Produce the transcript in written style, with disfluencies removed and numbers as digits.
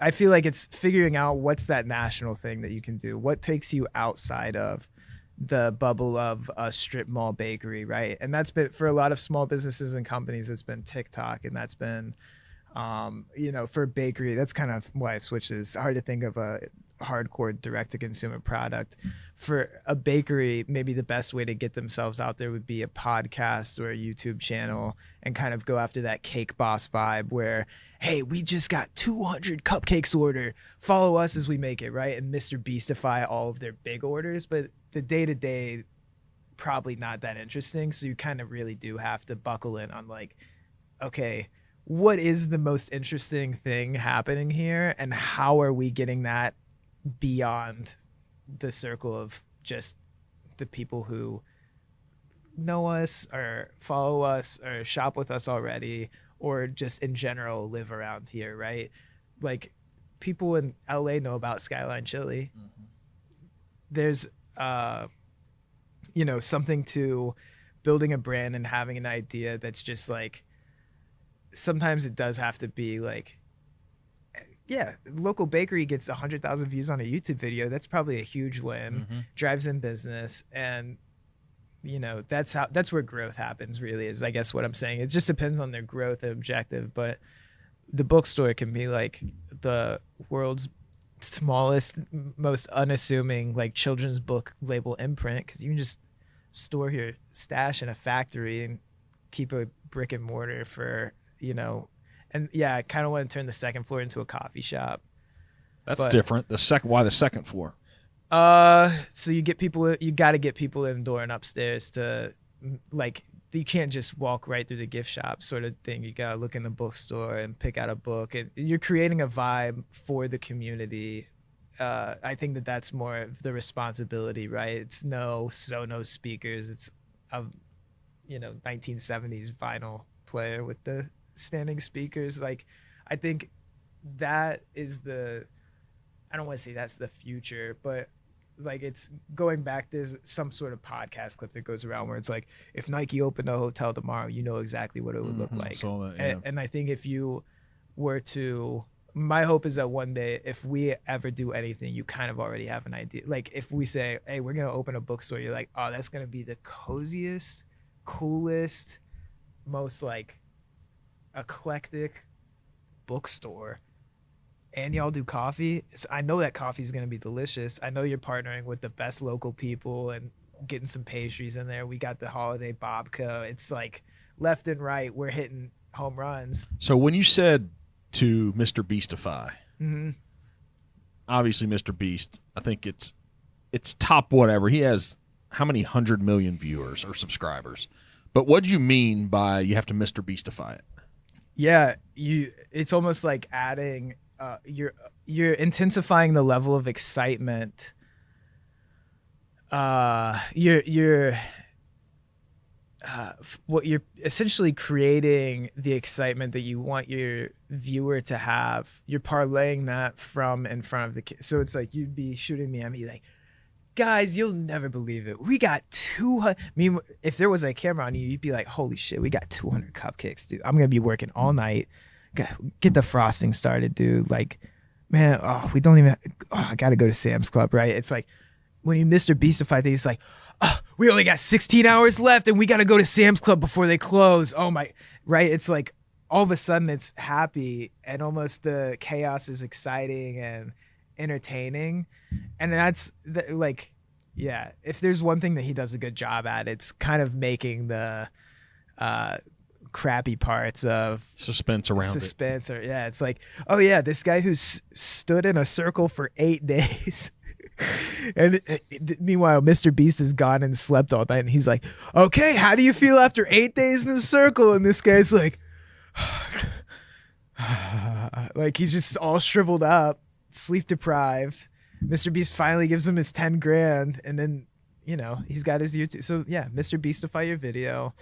I feel like it's figuring out what's that national thing that you can do. What takes you outside of the bubble of a strip mall bakery, right? And that's been for a lot of small businesses and companies, it's been TikTok, and that's been for bakery, that's kind of why I switched. It's hard to think of a hardcore direct to consumer product. For a bakery, maybe the best way to get themselves out there would be a podcast or a YouTube channel, and kind of go after that cake boss vibe where, hey, we just got 200 cupcakes order. Follow us as we make it, right? And Mr. Beastify all of their big orders, but the day-to-day probably not that interesting. So you kind of really do have to buckle in on like, okay, what is the most interesting thing happening here, and how are we getting that beyond the circle of just the people who know us or follow us or shop with us already, or just in general live around here, right? Like people in LA know about Skyline Chili. Mm-hmm. There's something to building a brand and having an idea that's just like, sometimes it does have to be like, yeah, local bakery gets 100,000 views on a YouTube video. That's probably a huge win. Mm-hmm. Drives in business, and that's where growth happens. Really, is I guess what I'm saying. It just depends on their growth and objective. But the bookstore can be like the world's smallest, most unassuming like children's book label imprint, because you can just store your stash in a factory and keep a brick and mortar for. And yeah, I kind of want to turn the second floor into a coffee shop. That's different. Why the second floor? So you got to get people indoor and upstairs to, like, you can't just walk right through the gift shop sort of thing. You got to look in the bookstore and pick out a book, and you're creating a vibe for the community. I think that's more of the responsibility, right? It's no Sonos speakers. It's a 1970s vinyl player with the standing speakers. Like, I think that is I don't want to say that's the future, but like, it's going back. There's some sort of podcast clip that goes around where it's like, if Nike opened a hotel tomorrow, you know exactly what it would look like. That, yeah. And I think if you were to, my hope is that one day, if we ever do anything, you kind of already have an idea. Like if we say, hey, we're going to open a bookstore, you're like, oh, that's going to be the coziest, coolest, most like eclectic bookstore, and y'all do coffee. So I know that coffee is going to be delicious. I know you're partnering with the best local people and getting some pastries in there. We got the holiday babka. It's like left and right, we're hitting home runs. So when you said to Mr. Beastify, mm-hmm. Obviously Mr. Beast, I think it's top whatever. He has how many 100 million viewers or subscribers? But what do you mean by you have to Mr. Beastify it? Yeah, it's almost like adding you're intensifying the level of excitement. You're essentially creating the excitement that you want your viewer to have. You're parlaying that from in front of so it's like you'd be shooting me at me like, guys, you'll never believe it. We got 200. I mean, if there was a camera on you, you'd be like, holy shit, we got 200 cupcakes, dude. I'm going to be working all night. Get the frosting started, dude. Like, man, I got to go to Sam's Club, right? It's like when you Mr. Beastify things, it's like, we only got 16 hours left and we got to go to Sam's Club before they close. Oh my, right? It's like all of a sudden it's happy, and almost the chaos is exciting and entertaining. And that's like, yeah, if there's one thing that he does a good job at, it's kind of making the crappy parts of suspense around it. Or yeah, it's like, oh yeah, this guy who's stood in a circle for 8 days and meanwhile Mr. Beast has gone and slept all night, and he's like, okay, how do you feel after 8 days in the circle? And this guy's like like he's just all shriveled up, sleep deprived. Mr. Beast finally gives him his 10 grand, and then he's got his YouTube. So yeah, Mr. Beastify your video.